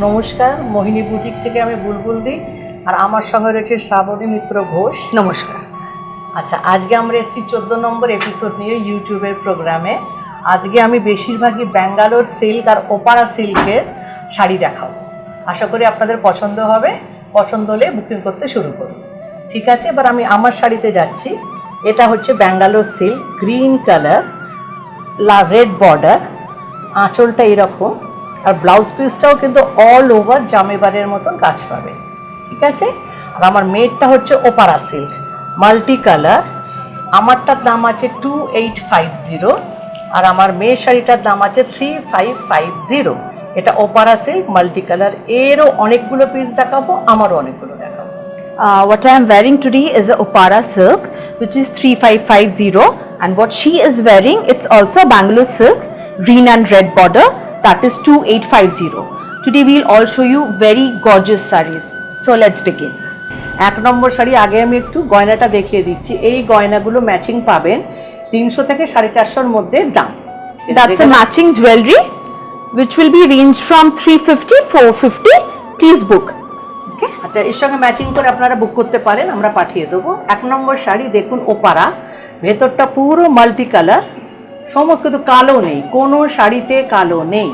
নমস্কার, মোহিনী বুটিক থেকে আমি বুলবুল দি, আর আমার সঙ্গে রয়েছে শ্রাবণী মিত্র ঘোষ। নমস্কার। আচ্ছা, আজকে আমরা এসেছি 14 নম্বর এপিসোড নিয়ে ইউটিউবের প্রোগ্রামে। আজকে আমি বেশিরভাগই ব্যাঙ্গালোর সিল্ক আর ওপারা সিল্কের শাড়ি দেখাবো। আশা করি আপনাদের পছন্দ হবে। পছন্দ হলে বুকিং করতে শুরু করুন। ঠিক আছে, এবার আমি আমার শাড়িতে যাচ্ছি। এটা হচ্ছে Bangalore silk, green colour, red border, আঁচলটা এরকম, আর ব্লাউজ পিসটাও কিন্তু অল ওভার জামেবারের মতন কাজ পাবে। ঠিক আছে, আর আমার মেয়েরটা হচ্ছে ওপারা সিল্ক, মাল্টি কালার। আমারটার দাম আছে 2850, আর আমার মেয়ের শাড়িটার দাম আছে 3550। এটা ওপারা সিল্ক মাল্টি কালার। এরও অনেকগুলো পিস দেখাবো, আমারও অনেকগুলো দেখাবো। What I am wearing today is a Opara silk, which is 3550, and what she is wearing, it's also Bangalore silk, green and red border, that is 2850. Today we'll all show you very gorgeous sarees. So let's begin. এক নম্বর শাড়ি আগে আমি একটু গয়নাটা দেখিয়ে দিচ্ছি। এই গয়নাগুলো matching পাবেন 300 থেকে 450-র মধ্যে দাম। That's a matching jewelry, which will be ranged from 350-450. Please book. আচ্ছা, এর সঙ্গে ম্যাচিং করে আপনারা বুক করতে পারেন, আমরা পাঠিয়ে দেবো। এক নম্বর শাড়ি দেখুন, ওপারা, ভেতরটা পুরো মাল্টি কালার, সমস্ত কিন্তু কালো নেই, কোনো শাড়িতে কালো নেই।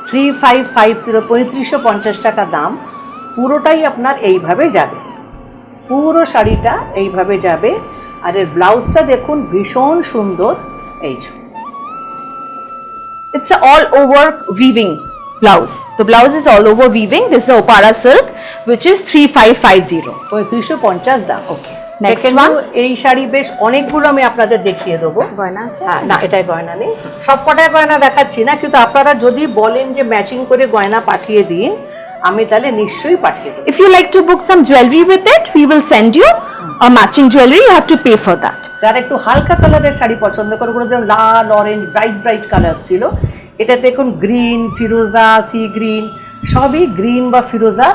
3550, 3550 টাকা দাম। পুরোটাই আপনার এইভাবে যাবে, পুরো শাড়িটা এইভাবে যাবে। আর এর ব্লাউজটা দেখুন, ভীষণ সুন্দর। এই যে It's a all over weaving blouse. The blouse is all over weaving. This is Opara silk, which is 3550. 3550 দাম। Okay. Next second one. এই শাড়ি বেশ অনেকগুলো আমি আপনাদের দেখিয়ে দেবো। গয়না আছে? হ্যাঁ, না এটাই গয়না নেই, সব কটায় গয়না দেখাচ্ছি না, কিন্তু আপনারা যদি বলেন যে ম্যাচিং করে গয়না পাঠিয়ে দিন, আমি তাহলে নিশ্চয়ই পাঠিয়ে দেবো। If you like to book some jewelry with it, we will send you a matching jewelry. You have to pay for that. যারা একটু হালকা কালারের শাড়ি পছন্দ করে, ওগুলো যেমন লাল, অরেঞ্জ, ব্রাইট ব্রাইট কালার ছিল, এটা দেখুন গ্রিন, ফিরোজা, সি গ্রিন, সবই গ্রিন বা ফিরোজা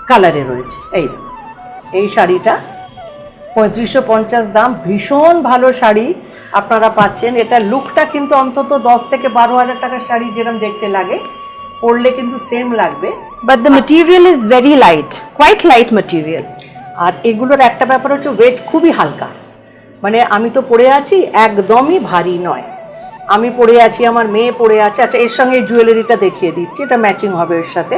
কালারে রয়েছে। এই দেখুন, এই শাড়িটা 3550 দাম। ভীষণ ভালো শাড়ি আপনারা পাচ্ছেন। এটা লুকটা কিন্তু অন্তত 10 থেকে 12 হাজার টাকার শাড়ি যেরকম দেখতে লাগে, পরলে কিন্তু সেম লাগবে। But the material is very light, quite light material. আর এগুলোর একটা ব্যাপার হচ্ছে ওয়েট খুবই হালকা, মানে আমি তো পরে আছি, একদমই ভারী নয়। আমি পরে আছি, আমার মেয়ে পরে আছে। আচ্ছা, এর সঙ্গে এই জুয়েলারিটা দেখিয়ে দিচ্ছি, এটা ম্যাচিং হবে এর সাথে।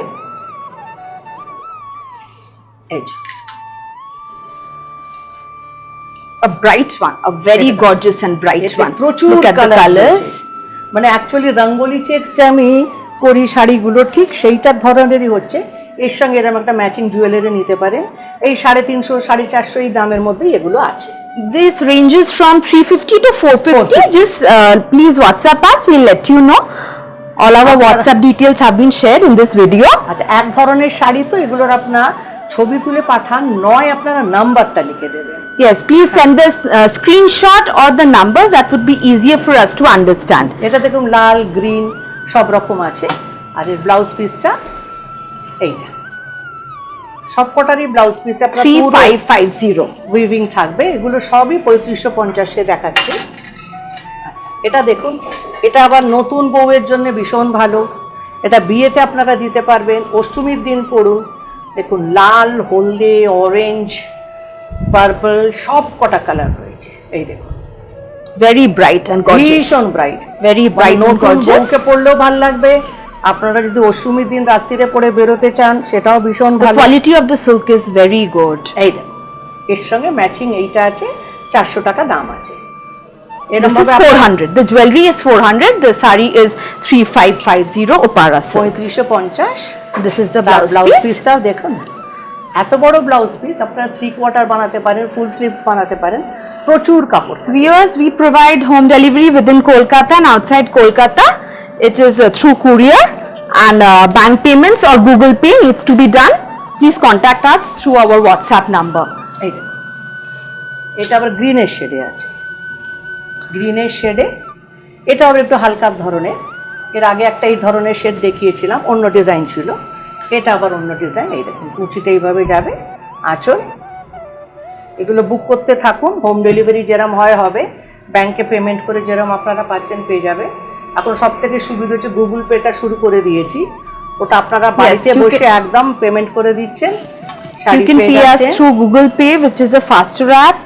এই যে A bright one, a very gorgeous and bright one. প্রচুর Look at the colors. মানে অ্যাকচুয়ালি রঙ্গোলি চেক্স যে আমি করি শাড়িগুলো, ঠিক সেইটার ধরনেরই হচ্ছে। এর সঙ্গে এরকম একটা ম্যাচিং জুয়েলারি নিতে পারেন। এই 350, 450 এই দামের মধ্যেই এগুলো আছে। This ranges from 350 to 450. Just please WhatsApp us. We'll let you know. All our WhatsApp details have been shared in this video. আচ্ছা, এক ধরনের শাড়ি তো, এগুলোর আপনার ছবি তুলে পাঠান, নয় আপনারা নাম্বারটা লিখে দেবেন। Yes, please send us screenshot or the numbers. That would be easier for us to understand. এটা দেখুন লাল, গ্রিন সব রকম আছে। আর এর ব্লাউজ পিসটা এইটা, সব কটারই ব্লাউজ পিসে আপনার 3550. উইভিং থাকবে। এগুলো সবই 3550-এ দেখাচ্ছে। আচ্ছা, এটা দেখুন, এটা আবার নতুন বউয়ের জন্য ভীষণ ভালো। এটা বিয়েতে আপনারা দিতে পারবেন, অষ্টমীর দিন পরুন। দেখুন, লাল, হলদে, অরেঞ্জ, পার্পল সব কটা কালার রয়েছে। এই দেখুন, Very bright and gorgeous. ভীষণ ব্রাইট, Very bright and নতুন gorgeous. বউকে পরলেও ভালো লাগবে। আপনারা যদি অষ্টমীর দিন রাত্রিরে পরে বেরোতে চান, সেটাও ভীষণ The ভালো। quality of the silk is very good. এই দেখুন, এর সঙ্গে ম্যাচিং এইটা আছে, 400 টাকা দাম আছে। This is 400. The jewelry is 400. The saree is 3550 Opara silk. 3550। This is the blouse blouse piece. পিসটাও দেখুন, এত বড় ব্লাউজ পিস আপনারা 3/4 বানাতে পারেন, ফুল স্লিভস বানাতে পারেন, প্রচুর কাপড়। Viewers, we provide home delivery within Kolkata and outside Kolkata. It is through courier, and bank payments or Google Pay needs to be done. Please contact us through our WhatsApp number. এই দেখুন, এটা আবার গ্রিনের শেডে আছে, গ্রিনের শেডে। এটা আবার একটু হালকা ধরনের। এর আগে একটা এই ধরনের শেড দেখিয়েছিলাম, অন্য ডিজাইন ছিল। এটা আবার অন্য ডিজাইন। এই দেখুন, কুচিটা এইভাবে যাবে, আঁচল। এগুলো বুক করতে থাকুন, হোম ডেলিভারি যেরম হয় হবে, ব্যাংকে পেমেন্ট করে যেরম আপনারা পাচ্ছেন পেয়ে যাবে। এখন সব থেকে সুবিধা হচ্ছে গুগল পেটা শুরু করে দিয়েছি, ওটা আপনারা বাড়িতে you বসে একদম পেমেন্ট করে দিচ্ছেন, শাড়ি You can পেয়ে pay us যাচ্ছেন। through Google Pay, which is a faster app.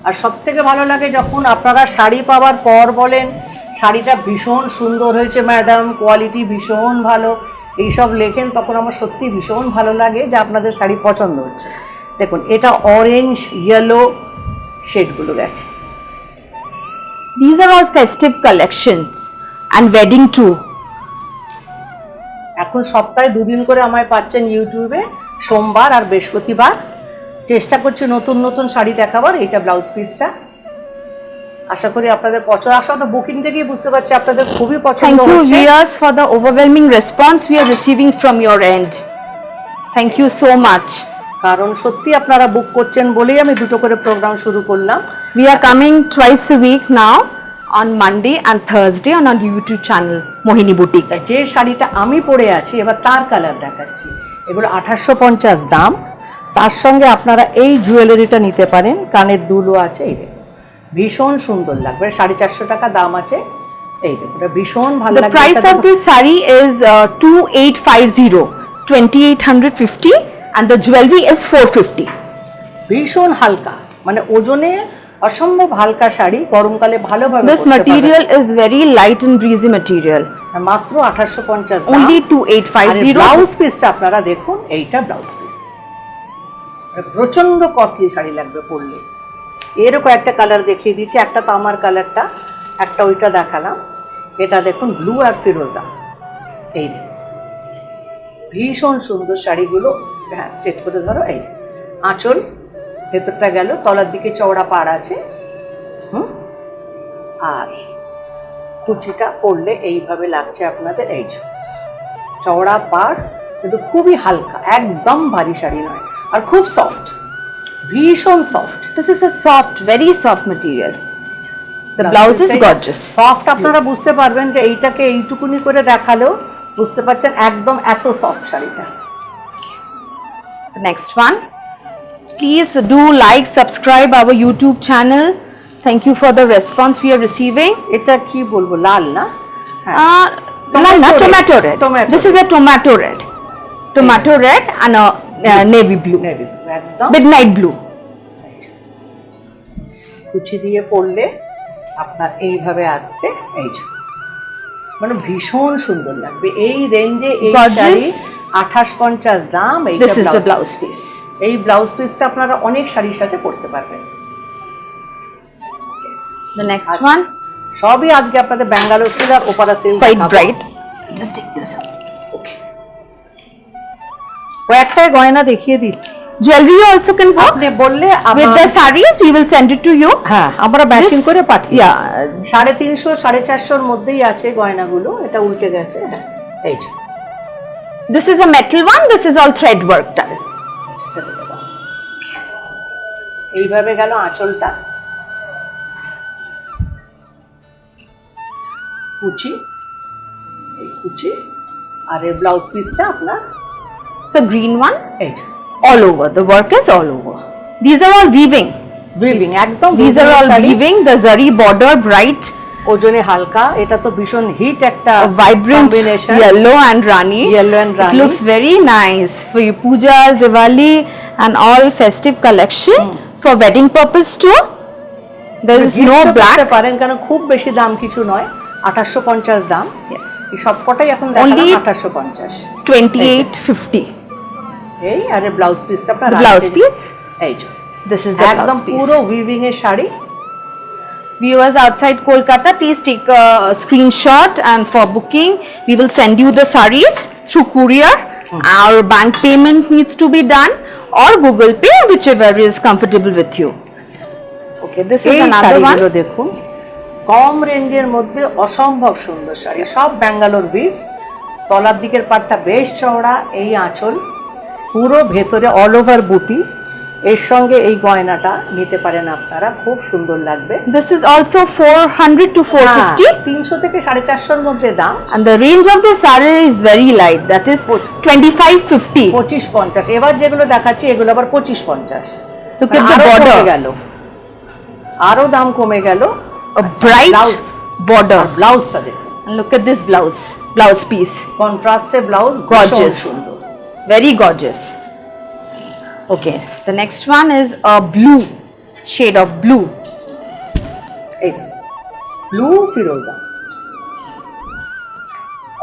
আর সব থেকে ভালো লাগে যখন আপনারা শাড়ি পাওয়ার পর বলেন শাড়িটা ভীষণ সুন্দর হয়েছে ম্যাডাম, কোয়ালিটি ভীষণ ভালো, এইসব লেখেন, তখন আমার সত্যি ভীষণ ভালো লাগে যে আপনাদের শাড়ি পছন্দ হচ্ছে। দেখুন এটা অরেঞ্জ ইয়েলো শেডগুলো গেছে। These are all festive collections and wedding too. এখন সপ্তাহে 2 দিন করে আমায় পাচ্ছেন ইউটিউবে, সোমবার আর বৃহস্পতিবার। চেষ্টা করছি নতুন নতুন শাড়ি দেখাবার। এটা ব্লাউজ পিসটা, আশা করি আপনাদের পছন্দ। আসলে তো বুকিং থেকেই বুঝতে পারছি আপনাদের খুবই পছন্দ Thank you হচ্ছে। viewers for the overwhelming response we are receiving from your end. Thank you so much. কারণ সত্যি আপনারা বুক করছেন বলেই আমি 2টো করে প্রোগ্রাম শুরু করলাম। We are coming twice a week now on Monday and Thursday on our YouTube channel Mohini Boutique. তা যে শাড়িটা আমি পরে আছি এবার তার কালার দেখাচ্ছি। এগুলো 2850 দাম। তার সঙ্গে আপনারা এই জুয়েলারিটা নিতে পারেন, কানের দুলও আছে। এই দেখুন ভীষণ সুন্দর লাগবে, 450 টাকা দাম আছে। এই দেখুন এটা ভীষণ ভালো The লাগবে। price of this saree is 2850, 2850, and the jewelry is 450. ভীষণ হালকা, মানে ওজনে অসম্ভব হালকা শাড়ি, গরমকালে ভালোভাবে This material is very light and breezy material. মাত্র 2850 দাম। Only আর 2850. ব্লাউজ পিসটা আপনারা দেখুন, এইটা ব্লাউজ পিস প্রচন্ড কস্টলি শাড়ি লাগবে পরলে। এরও কয়েকটা কালার দেখিয়ে দিচ্ছি, একটা তো আমার কালারটা, একটা ওইটা দেখালাম। এটা দেখুন ব্লু আর ফিরোজা, এই দেখুন ভীষণ সুন্দর শাড়িগুলো। হ্যাঁ স্ট্রেট করে ধরো। এই আঁচল ভেতরটা গেল, তলার দিকে চওড়া পাড় আছে। আর কুচিটা পরলে এইভাবে লাগছে আপনাদের, এই যে চওড়া পাড়, কিন্তু খুবই হালকা, একদম ভারী শাড়ি নয়, আর খুব সফট, ভীষণ soft. This is a soft, very soft material. The blouse is gorgeous. Soft আপনারা বুঝতে পারবেন যে এইটাকে এইটুকুনি করে দেখালেও বুঝতে পারছেন একদম এত সফট শাড়িটা। The next one. Please do like, subscribe our YouTube channel. Thank you for the response we are receiving. এটা কি বলবো, লাল না? Tomato red. Tomato This is a tomato red. Tomato red and a navy blue. Navy blue, একদম Midnight blue. কুচি দিয়ে পরলে আপনার এইভাবে আসছে, এই যে মানে ভীষণ সুন্দর লাগবে। এই রেঞ্জে এই Gorgeous. শাড়ি 2850 দাম। এইটা This is the blouse piece. এই ব্লাউজ পিসটা আপনারা অনেক শাড়ির সাথে পরতে পারবেন। The next আচ্ছা। one, সবই আজকে আপনাদের ব্যাঙ্গালোর সিল্ক আর ওপারা silk quite bright. Just take this. Okay, কয়েকটাই গয়না দেখিয়ে দিচ্ছি। Jewelry also can work. আপনি বললে With the sarees, we will send it to you. হ্যাঁ আমরা ম্যাচিং This- করে পাঠিয়ে। Yeah. 350 450 মধ্যেই আছে গয়নাগুলো। এটা উল্টে গেছে। হ্যাঁ এই যে This is a metal one. This is all thread work done. এইভাবে গেল আঁচলটা, কুচি, এই কুচি, আর এর ব্লাউজ পিসটা আপনার It's a green one. এই যে All over. The work is all over. These are all weaving. Weaving, একদম These are all sari, weaving. The zari border, bright, ওজনে হালকা। এটা তো ভীষণ হিট একটা a vibrant combination। yellow and rani. Yellow and It rani. looks very nice for your pujas, Diwali, and all festive collection. For wedding purpose too. There is Gift no ও করতে black. পারেন, কারণ খুব বেশি দাম কিছু নয়, 2850 দাম। Yeah. এই সবকটাই এখন দেখালাম Only 2850। 2850. এই আর এই ব্লাউজ পিসটা আপনার The blouse রাখতে- piece. এই যে This is the একদম blouse piece. পুরো উইভিং এর sari. Viewers outside Kolkata, please take a screenshot, and for booking, we will send you the sarees through courier. Our bank payment needs to be done, or Google Pay, whichever is comfortable with you. Okay, this is এই another শাড়িগুলো one. দেখুন, কম রেঞ্জের মধ্যে অসম্ভব সুন্দর শাড়ি, সব Bangalore we've. তলার দিকের পাটটা বেশ চওড়া, এই আঁচল, পুরো ভেতরে অল ওভার বুটি। এর সঙ্গে এই গয়নাটা নিতে পারেন আপনারা, খুব সুন্দর লাগবে। This is also 400 to 450, 300 থেকে 450 মধ্যে দাম। and the range of the saree is very light. That is 2550. 2550। এবার যেগুলো দেখাচ্ছি এগুলো আবার 2550। Look at the আরো কমে border. গেল, আরো দাম কমে গেল। A bright blouse. border. ব্লাউজটা দেখুন, And look at this blouse. blouse piece. কন্ট্রাস্টে ব্লাউজ, Gorgeous. সুন্দর। Very gorgeous. Okay, the next one is a blue shade of blue. এই ব্লু ফিরোজা,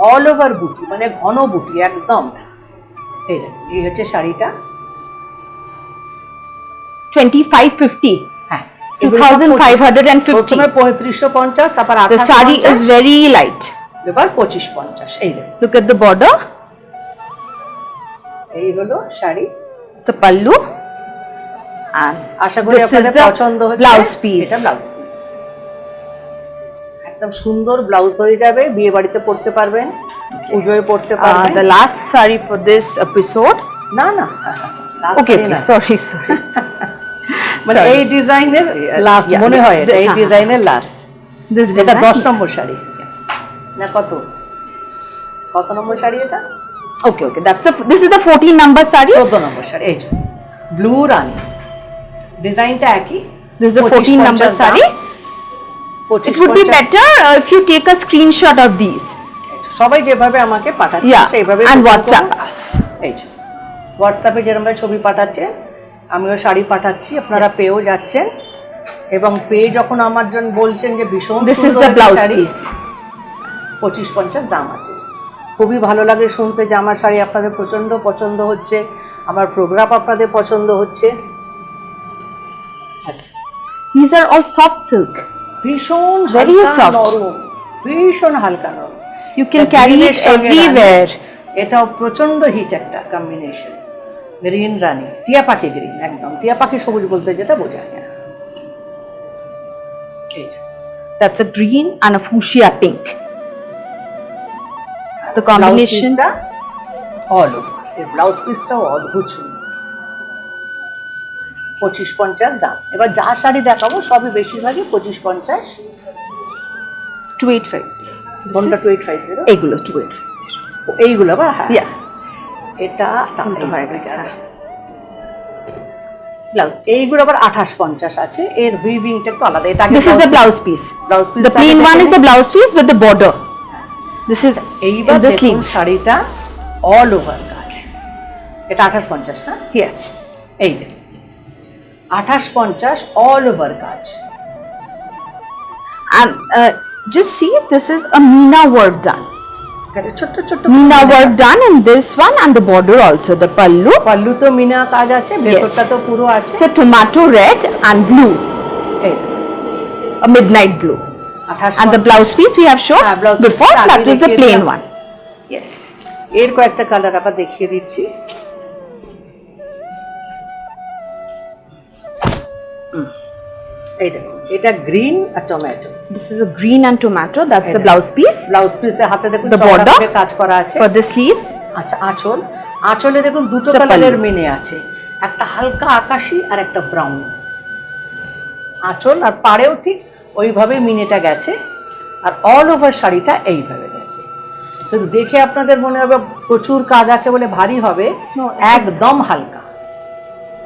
অল ওভার বুটি, মানে ঘন বুটি একদম। এই দেখুন, এই হচ্ছে শাড়িটা। 2550. হ্যাঁ, 2550. প্রথমে 3550, তারপর The saree is 2850, very light. এবার 2550। এই দেখুন, Look at the border, এই হলো শাড়ি। the pallu, and আশা করি this is আপনাদের the পছন্দ হচ্ছে। blouse piece. এটা ব্লাউজ পিস, একদম সুন্দর ব্লাউজ হয়ে যাবে, বিয়ে বাড়িতে পরতে পারবেন, পুজোয় পরতে পারবেন। The last saree for this episode. না না, last Okay, saree না। sorry. মানে Sorry. এই ডিজাইনের লাস্ট Yeah, মনে হয়, এটা এই হ্যাঁ, ডিজাইনের লাস্ট। This এটা design. 10 নম্বর শাড়ি না কত, কত নম্বর শাড়ি এটা? Okay, this is the 14 number saree. 14 নম্বর শাড়ি। এই যে ব্লু রানী, ডিজাইনটা একই। This is the 14 number saree. It would be better if you take a screenshot of these. সবাই যেভাবে আমাকে পাঠাচ্ছে Yeah, সেইভাবে and booking WhatsApp করুন। us. এই যে হোয়াটসঅ্যাপে যেরকম ছবি পাঠাচ্ছে, আমিও শাড়ি পাঠাচ্ছি, আপনারা পেয়েও যাচ্ছেন। এবং পেয়ে যখন আমার জন্য বলছেন যে ভীষণ This is সুন্দর the একটা blouse শাড়ি, piece. 2550 দাম আছে। খুবই ভালো লাগে শুনতে যে আমার শাড়ি আপনাদের প্রচণ্ড পছন্দ হচ্ছে, আমার প্রোগ্রাম আপনাদের পছন্দ হচ্ছে। আচ্ছা, These are all soft silk. ভীষণ Very হালকা soft. নরম, ভীষণ হালকা নরম। You can The carry green it এর সঙ্গে everywhere. রানী, এটাও প্রচন্ড হিট একটা কম্বিনেশন। গ্রিন রানী, টিয়া পাখি গ্রিন, একদম টিয়া পাখি সবুজ বলতে যেটা বোঝায় না। এই যে That's a green and a fuchsia pink. The combination. All over, এর ব্লাউজ পিসটাও অদ্ভুত সুন্দর। 2550 দাম। এবার যা শাড়ি দেখাবো সবই বেশিরভাগই 2550। 2850. কোনটা 2850? এগুলো 2850. এইগুলো আবার, হ্যাঁ Yeah. এটা উল্টো হয়ে গেছে। ব্লাউজ এইগুলো আবার 2850 আছে। এর উইভিংটা একটু আলাদা। এটা This is the blouse piece. Blouse piece The plain one is the blouse piece with the border. This is এইবার in the দেখুন sleeves. শাড়িটা অল ওভার কাজ। এটা 2850 না? Yes. এই দেখুন 2850 অল ওভার কাজ। And just see, this is a Meena work done. এখানে ছোট্ট ছোট্ট Meena work done in this one, and the border also, the pallu. Pallu তো মিনা কাজ আছে, ভেতরটা তো পুরো আছে। It's a tomato red and blue, এই a midnight blue. 2850 And the blouse piece we have shown হ্যাঁ, blouse piece before, টা that আগে was the দেখিয়ে plain দিলাম। one. Yes. এর কয়েকটা কালার আবার দেখিয়ে দিচ্ছি। এই দেখুন, এটা গ্রিন আর tomato. This is a green and tomato, that's the Hey, blouse piece. Blouse পিসে হাতে দেখুন The চওড়া border করে কাজ করা আছে। For the sleeves, আচ্ছা, আঁচল, আঁচলে দেখুন দুটো It's a কালারের pallu. মিনে আছে, একটা হালকা আকাশি আর একটা ব্রাউন। আঁচল আর পাড়েও ঠিক ওইভাবে মিনেটা গেছে, আর অল ওভার শাড়িটা এইভাবে গেছে। কিন্তু দেখে আপনাদের মনে হবে প্রচুর কাজ আছে বলে ভারী হবে, No, একদম হালকা।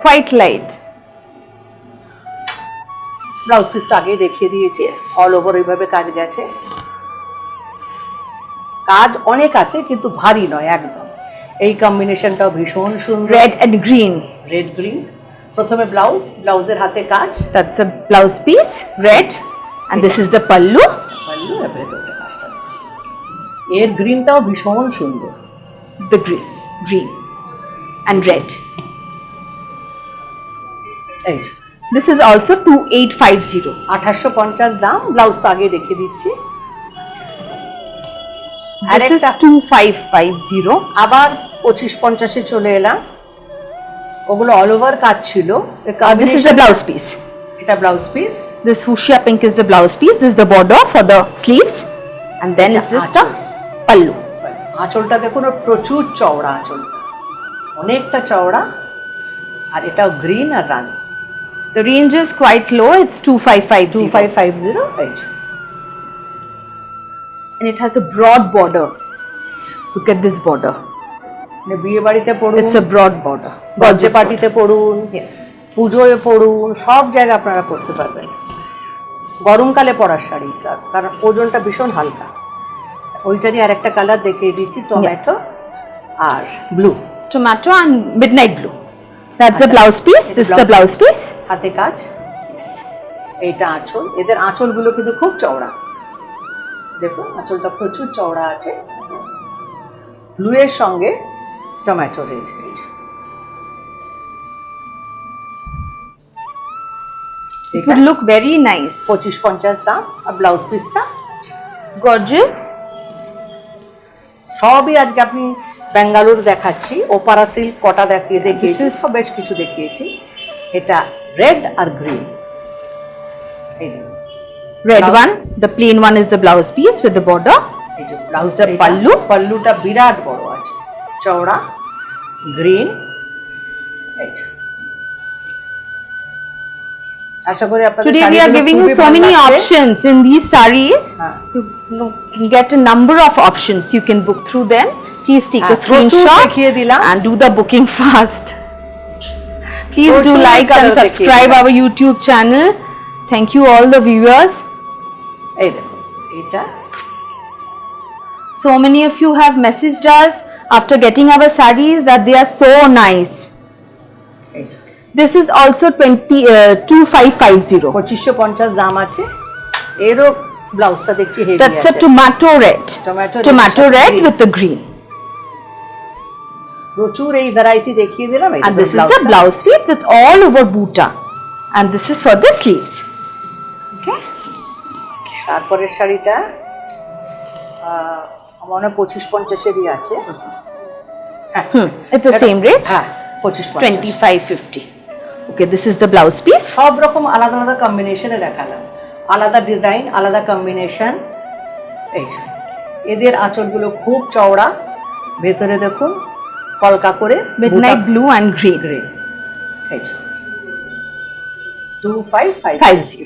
quite light. ব্লাউজ পিস তো আগেই দেখিয়ে দিয়েছি, অল ওভার ওইভাবে কাজ গেছে। কাজ অনেক আছে কিন্তু ভারী নয় একদম। এই কম্বিনেশনটাও ভীষণ সুন্দর, Red and green, red green. প্রথমে ব্লাউজ, ব্লাউজের হাতে কাজ, that's the blouse piece, red, and this is the pallu. Pallu আর ভেতরটা কাজটা। এর গ্রিনটাও ভীষণ সুন্দর। The green and red. এই যে This is also 2850. 2850 দাম। ব্লাউজ তো আগে দেখিয়ে দিচ্ছি। This is আরেকটা 2550. আবার 2550-এ চলে এলাম। ওগুলো অল ওভার কাজ ছিল। This is the blouse piece. এটা blouse piece. This fuchsia pink is the blouse piece. This is the border for the sleeves, and then is this the pallu. আঁচলটা দেখুন, ওর প্রচুর চওড়া আঁচলটা, অনেকটা চওড়া। আর এটাও গ্রিন আর রানী। The range is quite low. It's 2550. 2550। এই যে And it has a broad border. Look at this border. মানে বিয়ে বাড়িতে পড়ুন, It's a broad border. Birthday Gorgeous পার্টিতে পড়ুন, Yeah. পুজোয় পড়ুন, সব জায়গায় আপনারা পড়তে পারবেন। গরমকালে পরার শাড়ি, কারণ ওজনটা ভীষণ হালকা। ওইটারই আর একটা কালার দেখিয়ে দিচ্ছি, টমেটো আর blue. Tomato and midnight blue. That's the blouse piece. This is the blouse piece. হাতে কাজ, এইটা আঁচল। এদের আঁচলগুলো কিন্তু খুব চওড়া, দেখুন আঁচলটা প্রচুর চওড়া আছে। ব্লু এর সঙ্গে tomato red. It would look very nice. 25-50 দাম। আর ব্লাউজ পিসটা Gorgeous. সবই আজকে আপনি বেঙ্গালুরু দেখাচ্ছি, ওপারা সিল্ক কটা দেখিয়েছি, This is- সব বেশ কিছু দেখিয়েছি। এটা রেড আর গ্রিন, এই দেখুন Red Blouse. one. The plain one is the blouse piece with the border. এই যে ব্লাউজ The pallu. পাল্লুটা বিরাট বড় আছে, চওড়া, গ্রিন। এই যে। আশা করি আপনাদের Today we are শাড়িগুলো giving you খুবই so ভালো many লাগছে। options in these sarees. হ্যাঁ। You can get a number of options. You can book through them. Please take a হ্যাঁ, প্রচুর screenshot দেখিয়ে দিলাম। and do the booking fast. Please do প্রচুর like and colour দেখিয়ে subscribe দিলাম। our YouTube channel. Thank you all the viewers. এই দেখুন এটা So many of you have messaged us after getting our sarees that they are so nice. এই যে This is also 2550. 2550 দাম আছে। এরও ব্লাউজটা দেখছি হেভি That's a আছে। tomato red. Tomato red red green. with the green. প্রচুর এই ভ্যারাইটি দেখিয়ে দিলাম। এই And দেখুন this is the ব্লাউজটা। blouse piece with all over buta. And this is for the sleeves. Okay. তারপরের শাড়িটা আমার মনে হয় 25-50-এরই আছে। It's the same rate. হ্যাঁ 25-50। 2550. Okay, this is the blouse piece. সব রকম আলাদা আলাদা কম্বিনেশনে দেখালাম, আলাদা ডিজাইন, আলাদা কম্বিনেশন। এই যে এদের আঁচলগুলো খুব চওড়া, ভেতরে দেখুন কলকা করে Midnight blue and green. Green. এই যে 2550। 50.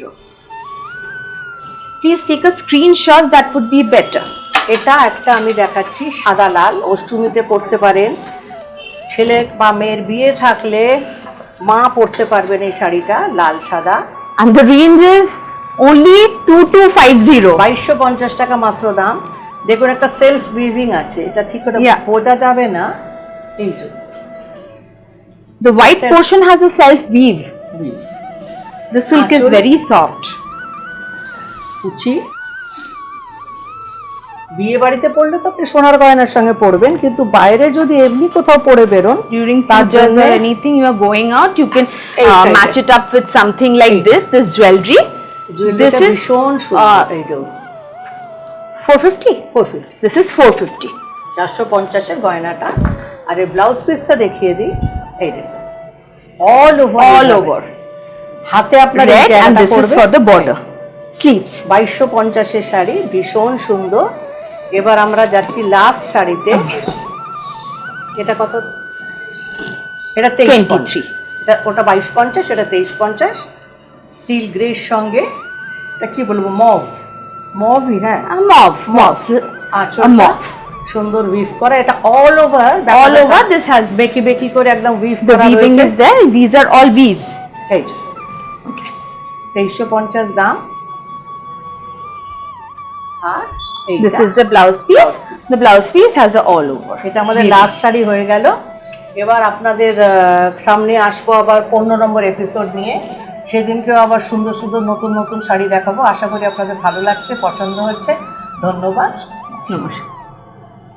Please take a screenshot, that would be better. এটা একটা আমি দেখাচ্ছি সাদা লাল, অষ্টমীতে পরতে পারেন, ছেলে বা মেয়ের বিয়ে থাকলে মা পরতে পারবেন এই শাড়িটা, লাল সাদা। And the range is only 2250. 2250 টাকা মাত্র দাম। দেখুন একটা সেলফ উইভিং আছে, এটা ঠিক করে Yeah. বোঝা যাবে না। এই যে The white Self- portion has a self weave. weave। The silk is Actually- very soft. কুচি বিয়ে বাড়িতে পরলে তো আপনি সোনার গয়নার সঙ্গে পরবেন, কিন্তু বাইরে যদি এমনি কোথাও পরে বেরোন During তার pujas জন্য or anything you are going out, you can এইটাই। match it up with something like this jewelry. This is ভীষণ সুন্দর। এই যে 450. 450, This is 450. 450-এর গয়নাটা। আর এই ব্লাউজ পিসটা দেখিয়ে দিই, এই দেখুন অল ওভার, All over. হাতে আপনার এই Red and জায়গাটা this is পড়বে। for the border. Sleeves. 2250-এর sari, ভীষণ সুন্দর। এবার আমরা যাচ্ছি লাস্ট শাড়িতে। এটা কত? এটা 23। এটা ওটা 2250, এটা 2350। স্টিল গ্রের সঙ্গে এটা কি বলবো, মভই। হ্যাঁ A mauve. আঁচল A mauve. সুন্দর উইভ করা, এটা all over. All over this has বেকি বেকি করে একদম উইভ the করা weaving রয়েছে। is there. These are all weaves. এই যে 2350 দাম। আর This is the blouse piece. The blouse piece has a all over. এটা আমাদের weaving. লাস্ট শাড়ি হয়ে গেল। এবার আপনাদের সামনে আসবো আবার 15 নম্বর এপিসোড নিয়ে, সেদিনকেও আবার সুন্দর সুন্দর নতুন নতুন শাড়ি দেখাবো। আশা করি আপনাদের ভালো লাগছে, পছন্দ হচ্ছে। ধন্যবাদ, নমস্কার।